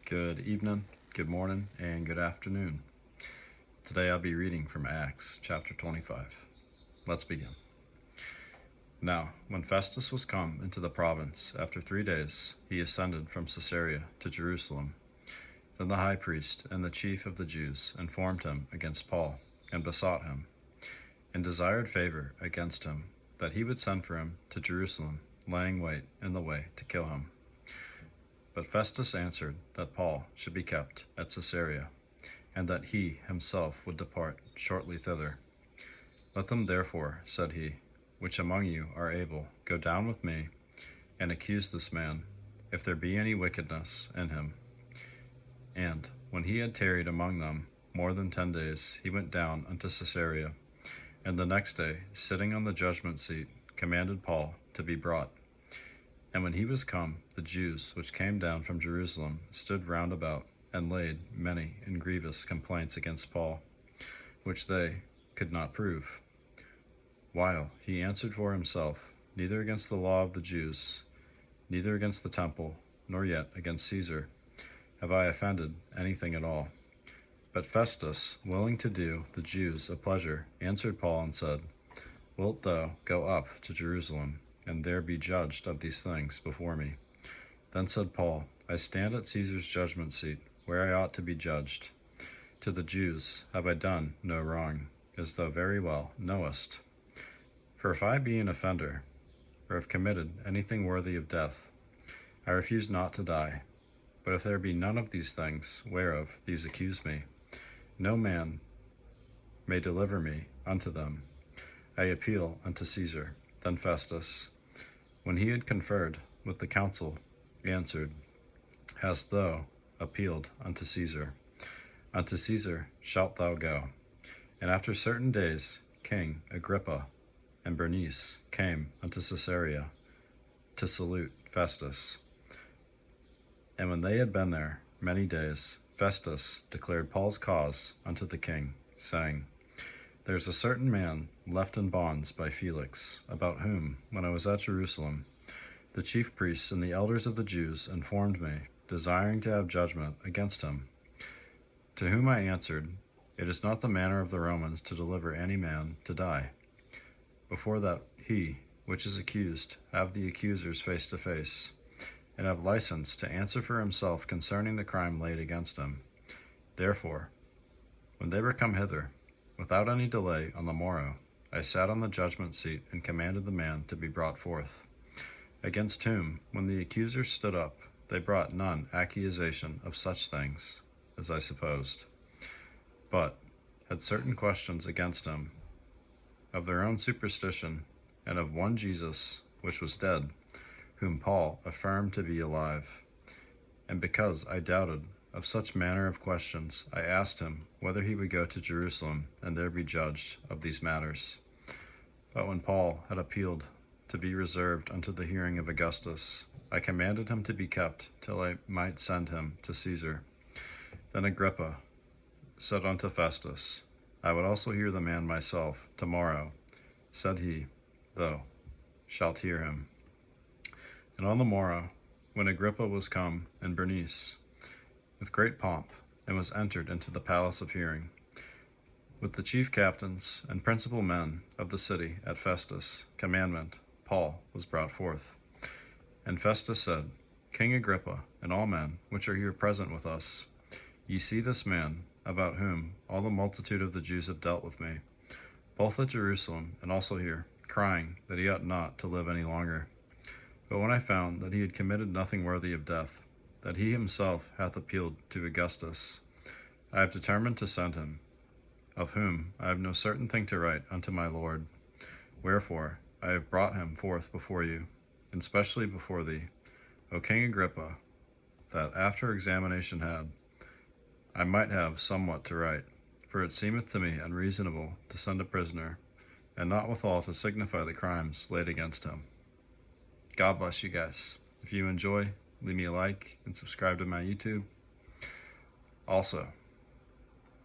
Good evening, good morning, and good afternoon. Today I'll be reading from Acts chapter 25. Let's begin. Now, when Festus was come into the province, after 3 days, he ascended from Caesarea to Jerusalem. Then the high priest and the chief of the Jews informed him against Paul, and besought him, and desired favor against him, that he would send for him to Jerusalem, laying wait in the way to kill him. But Festus answered that Paul should be kept at Caesarea, and that he himself would depart shortly thither. Let them therefore, said he, which among you are able, go down with me, and accuse this man, if there be any wickedness in him. And when he had tarried among them more than 10 days, he went down unto Caesarea, and the next day, sitting on the judgment seat, commanded Paul to be brought. And when he was come, the Jews which came down from Jerusalem stood round about, and laid many and grievous complaints against Paul, which they could not prove. While he answered for himself, neither against the law of the Jews, neither against the temple, nor yet against Caesar, have I offended anything at all. But Festus, willing to do the Jews a pleasure, answered Paul and said, Wilt thou go up to Jerusalem, and there be judged of these things before me? Then said Paul, I stand at Caesar's judgment seat, where I ought to be judged. To the Jews have I done no wrong, as thou very well knowest. For if I be an offender, or have committed anything worthy of death, I refuse not to die. But if there be none of these things whereof these accuse me, no man may deliver me unto them. I appeal unto Caesar. Then Festus, when he had conferred with the council, answered, Hast thou appealed unto Caesar? Unto Caesar shalt thou go. And after certain days, King Agrippa and Bernice came unto Caesarea to salute Festus. And when they had been there many days, Festus declared Paul's cause unto the king, saying, There is a certain man left in bonds by Felix, about whom, when I was at Jerusalem, the chief priests and the elders of the Jews informed me, desiring to have judgment against him. To whom I answered, It is not the manner of the Romans to deliver any man to die, before that he, which is accused, have the accusers face to face, and have license to answer for himself concerning the crime laid against him. Therefore, when they were come hither, without any delay on the morrow, I sat on the judgment seat and commanded the man to be brought forth, against whom, when the accusers stood up, they brought none accusation of such things as I supposed, but had certain questions against him, of their own superstition, and of one Jesus, which was dead, whom Paul affirmed to be alive. And because I doubted of such manner of questions, I asked him whether he would go to Jerusalem, and there be judged of these matters. But when Paul had appealed to be reserved unto the hearing of Augustus, I commanded him to be kept till I might send him to Caesar. Then Agrippa said unto Festus, I would also hear the man myself tomorrow. Said he, Thou shalt hear him. And on the morrow, when Agrippa was come, and Bernice, with great pomp, and was entered into the palace of hearing, with the chief captains and principal men of the city at Festus' commandment, Paul was brought forth. And Festus said, King Agrippa, and all men which are here present with us, ye see this man, about whom all the multitude of the Jews have dealt with me, both at Jerusalem and also here, crying that he ought not to live any longer. But when I found that he had committed nothing worthy of death, that he himself hath appealed to Augustus, I have determined to send him, of whom I have no certain thing to write unto my Lord. Wherefore I have brought him forth before you, and specially before thee, O King Agrippa, that after examination had, I might have somewhat to write. For it seemeth to me unreasonable to send a prisoner, and not withal to signify the crimes laid against him. God bless you guys. If you enjoy, leave me a like and subscribe to my YouTube. Also,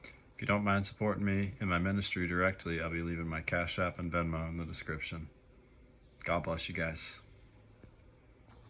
if you don't mind supporting me in my ministry directly, I'll be leaving my Cashapp and Venmo in the description. God bless you guys.